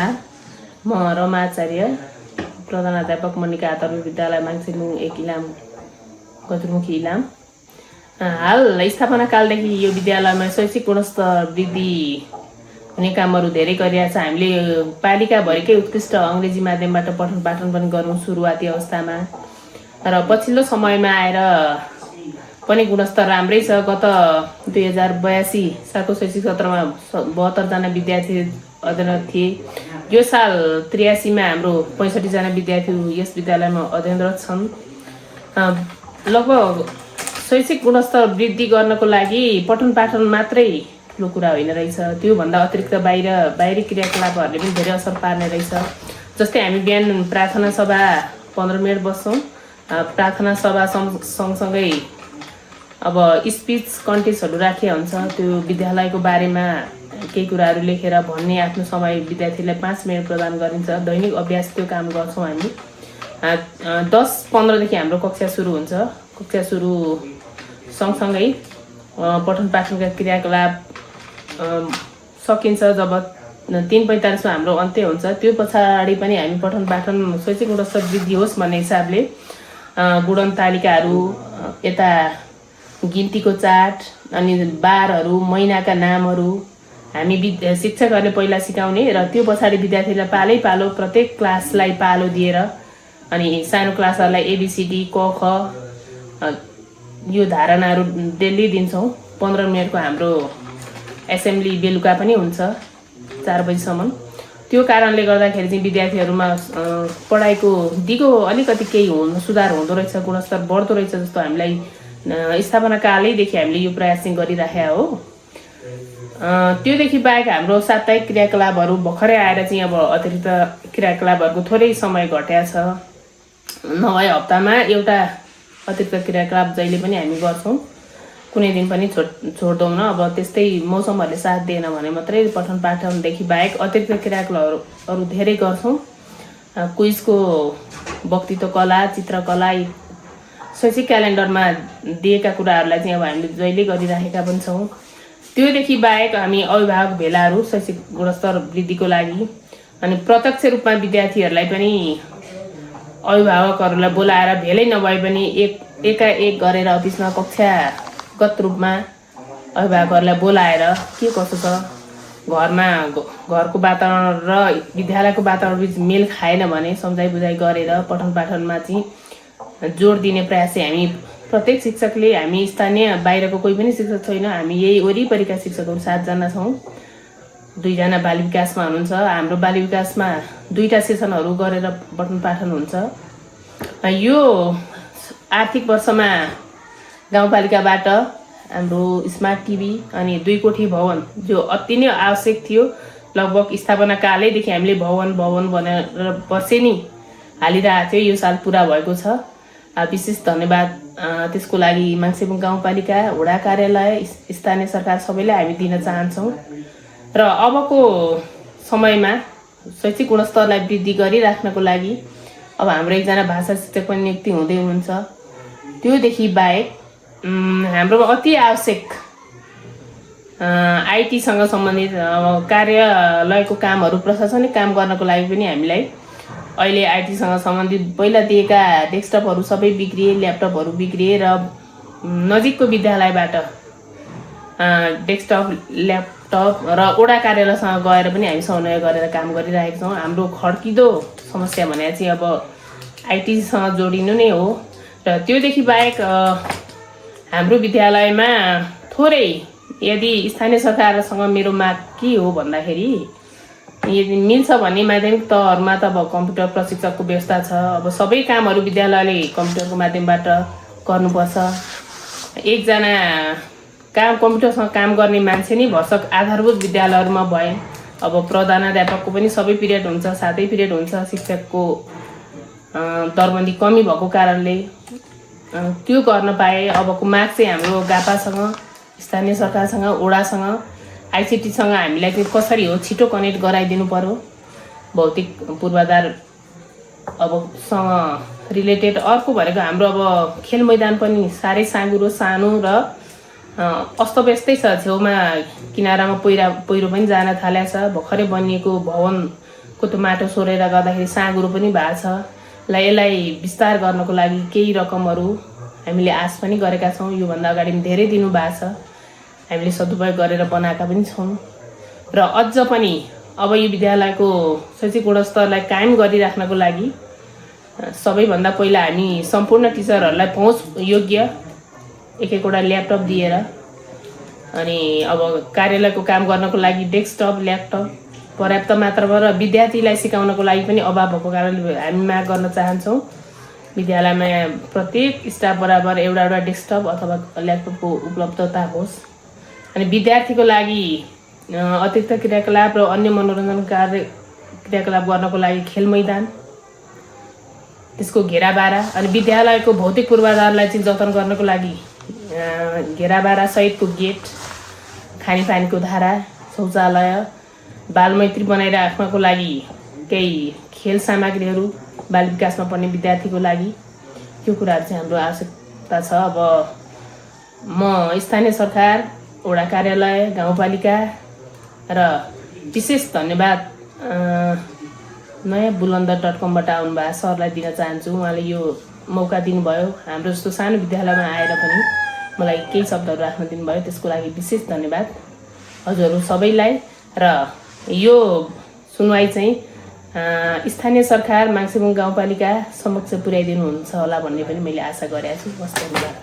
नमस्कार। म रमा आचार्य, प्रधानाध्यापक मनिका आतर्क विद्यालय माङसिङमुङ 1 इलाम गजुरमुखी इलाम। हाल स्थापना कालदेखि यो विद्यालयमा शैक्षिक गुणस्तर वृद्धि हुने कामहरू धेरै गरिरहेको छ। हामीले पालिकाभरिकै उत्कृष्ट अङ्ग्रेजी माध्यमबाट पठन पाठन पनि गर्नु सुरुवाती अवस्थामा, र पछिल्लो समयमा आएर पनि गुणस्तर राम्रै छ। गत 2082 सालको शैक्षिक सत्रमा 72 जना विद्यार्थी अध्ययनरत थिए। यो साल 83 मा हाम्रो 65 जना विद्यार्थी यस विद्यालयमा अध्ययनरत छन्। लगभग शैक्षिक गुणस्तर वृद्धि गर्नको लागि पठन पाठन मात्रै ठुलो कुरा होइन रहेछ, त्योभन्दा अतिरिक्त बाहिरी क्रियाकलापहरूले पनि धेरै असर पार्ने रहेछ। जस्तै हामी बिहान प्रार्थना सभा 15 मिनट बस्छौँ। प्रार्थना सभा सँगसँगै अब स्पिच कन्टेस्टहरू राखिया हुन्छ। त्यो विद्यालयको बारेमा केही कुराहरू लेखेर भन्ने आफ्नो समय विद्यार्थीलाई 5 मिनट प्रदान गरिन्छ। दैनिक अभ्यास त्यो काम गर्छौँ हामी। 10:15 देखि हाम्रो कक्षा सुरु हुन्छ। कक्षा सुरु सँगसँगै पठन पाठनका क्रियाकलाप सकिन्छ। जब 3:45 मा हाम्रो अन्त्य हुन्छ, त्यो पछाडि पनि हामी पठन पाठन शैक्षिक गुणस्तर वृद्धि होस् भन्ने हिसाबले गुणन तालिकाहरू, यता गिन्तीको चार्ट, अनि बारहरू, महिनाका नामहरू हामी शिक्षकहरूले पहिला सिकाउने, र त्यो पछाडि विद्यार्थीलाई पालै पालो प्रत्येक क्लासलाई पालो दिएर, अनि सानो क्लासहरूलाई ABCD क ख यो धारणाहरू डेली दिन्छौँ। 15 मिनटको हाम्रो एसेम्ब्ली बेलुका पनि हुन्छ 4 बजीसम्म। त्यो कारणले गर्दाखेरि चाहिँ विद्यार्थीहरूमा पढाइको दिगो अलिकति केही सुधार हुँदो रहेछ, गुणस्तर बढ्दो रहेछ जस्तो हामीलाई स्थापना कालैदेखि हामीले यो प्रयास चाहिँ गरिराखेका हो। त्योदेखि बाहेक हाम्रो साप्ताहिक क्रियाकलापहरू भर्खरै आएर चाहिँ अब अतिरिक्त क्रियाकलापहरूको थोरै समय घट्या छ। नभए हप्तामा एउटा अतिरिक्त क्रियाकलाप जहिले पनि हामी गर्छौँ, कुनै दिन पनि छोड्दैनौँ। अब त्यस्तै मौसमहरूले साथ दिएन भने मात्रै पठन पाठनदेखि बाहेक अतिरिक्त क्रियाकलापहरू धेरै गर्छौँ। क्विजको वक्तित्व कला, चित्रकला, शैक्षिक क्यालेन्डरमा दिएका कुराहरूलाई चाहिँ अब हामीले जहिले गरिराखेका पनि छौँ। त्योदेखि बाहेक हामी अभिभावक भेलाहरू शैक्षिक गुणस्तर वृद्धिको लागि, अनि प्रत्यक्ष रूपमा विद्यार्थीहरूलाई पनि अभिभावकहरूलाई बोलाएर भेलै नभए पनि एकाएक गरेर अफिसमा कक्षागत रूपमा अभिभावकहरूलाई बोलाएर के कसो छ घरमा, घरको वातावरण र विद्यालयको वातावरण बिच मेल खाएन भने सम्झाइ बुझाइ गरेर पठन पाठनमा चाहिँ जोड दिने प्रयास चाहिँ हामी प्रत्येक शिक्षकले, हामी स्थानीय बाहिरको कोही पनि शिक्षक छैन, हामी यही वरिपरिका शिक्षकहरू 7 जना छौँ। 2 जना बाल विकासमा हुनुहुन्छ। हाम्रो बाल विकासमा 2टा सेसनहरू गरेर पठन पाठन हुन्छ। यो आर्थिक वर्षमा गाउँपालिकाबाट हाम्रो स्मार्ट टिभी अनि 2 कोठी भवन, जो अति नै आवश्यक थियो, लगभग स्थापना कालैदेखि हामीले भवन भनेर वर्षेनी हालिरहेको थियो। यो साल पुरा भएको छ। विशेष धन्यवाद त्यसको लागि माङसिङमुङ गाउँपालिका, वडा कार्यालय, स्थानीय सरकार सबैलाई हामी दिन चाहन्छौँ। र अबको समयमा शैक्षिक गुणस्तरलाई वृद्धि गरिराख्नको लागि अब हाम्रो 1 जना भाषा शिक्षक पनि नियुक्ति हुँदै हुनुहुन्छ। त्योदेखि बाहेक हाम्रोमा अति आवश्यक आइटीसँग सम्बन्धित कार्यालयको कामहरू, प्रशासनिक काम गर्नको लागि पनि हामीलाई अहिले आइटीसँग सम्बन्धित पहिला दिएका डेस्कटपहरू सबै बिग्रिए, ल्यापटपहरू बिग्रिए, र नजिकको विद्यालयबाट डेस्कटप, ल्यापटप र वडा कार्यालयसँग गएर पनि हामी समन्वय गरेर काम गरिरहेका छौँ। हाम्रो खड्किदो समस्या भने चाहिँ अब आइटीसँग जोडिनु नै हो। र त्योदेखि बाहेक हाम्रो विद्यालयमा थोरै, यदि स्थानीय सरकारसँग मेरो माग के हो भन्दाखेरि, यदि मिल्छ भने माध्यमिक तहहरूमा त अब कम्प्युटर प्रशिक्षकको व्यवस्था छ। अब सबै कामहरू विद्यालयले कम्प्युटरको माध्यमबाट गर्नुपर्छ। 1 जना कम्प्युटरसँग काम गर्ने मान्छे नै भर्सक आधारभूत विद्यालयहरूमा भए। अब प्रधानाध्यापकको पनि सबै पिरियड हुन्छ, 7 पिरियड हुन्छ। शिक्षकको दरबन्दी कमी भएको कारणले त्यो गर्न पाए। अबको माग चाहिँ हाम्रो गापासँग, स्थानीय सरकारसँग, वडासँग, आइसिटीसँग हामीलाई चाहिँ कसरी हो छिटो कनेक्ट गराइदिनु पर्यो। भौतिक पूर्वाधार अबसँग रिलेटेड अर्को भनेको हाम्रो अब खेल मैदान पनि साह्रै साँघुरो, सानो र अस्तव्यस्तै छ। छेउमा किनारामा पहिरो पनि जान थालेको छ। भर्खरै बनिएको भवनको त्यो माटो सोरेर गर्दाखेरि साँगुरो पनि भएको छ ल यसलाई विस्तार गर्नको लागि केही रकमहरू हामीले आश पनि गरेका छौँ। योभन्दा अगाडि पनि धेरै दिनुभएको छ, हामीले सदुपयोग गरेर बनाएका पनि छौँ र अझ पनि अब यो विद्यालयको शैक्षिक गुणस्तरलाई कायम गरिराख्नको लागि सबैभन्दा पहिला हामी सम्पूर्ण टिचरहरूलाई पहुँच योग्य एक एकवटा ल्यापटप दिएर अनि अब कार्यालयको काम गर्नको लागि डेस्कटप ल्यापटप पर्याप्त मात्रामा र विद्यार्थीलाई सिकाउनको लागि पनि अभाव भएको कारणले हामी माग गर्न चाहन्छौँ विद्यालयमा प्रत्येक स्टाफ बराबर एउटा एउटा डेस्कटप अथवा ल्यापटपको उपलब्धता होस्। अनि विद्यार्थीको लागि अतिरिक्त क्रियाकलाप र अन्य मनोरञ्जन क्रियाकलाप गर्नको लागि खेल मैदान, त्यसको घेराबारा अनि विद्यालयको भौतिक पूर्वाधारलाई चाहिँ जतन गर्नको लागि घेराबारा सहितको गेट, खानेपानीको धारा, शौचालय, बालमैत्री बनाइराख्नको लागि केही खेल सामग्रीहरू बाल विकासमा पर्ने विद्यार्थीको लागि त्यो कुराहरू चाहिँ हाम्रो आवश्यकता छ। अब म स्थानीय सरकार, वडा कार्यालय, गाउँपालिका र विशेष धन्यवाद नयाँ बुलन्दर.com आउनुभएको सरलाई दिन चाहन्छु। उहाँले यो मौका दिनुभयो, हाम्रो जस्तो सानो विद्यालयमा आएर पनि मलाई केही शब्दहरू राख्न दिनुभयो, त्यसको लागि विशेष धन्यवाद हजुरहरू सबैलाई। र यो सुनवाई चाहिँ स्थानीय सरकार माङ्सेबुङ गाउँपालिका समक्ष पुर्याइदिनुहुन्छ होला भन्ने पनि मैले आशा गरेको छु। हस्, धन्यवाद।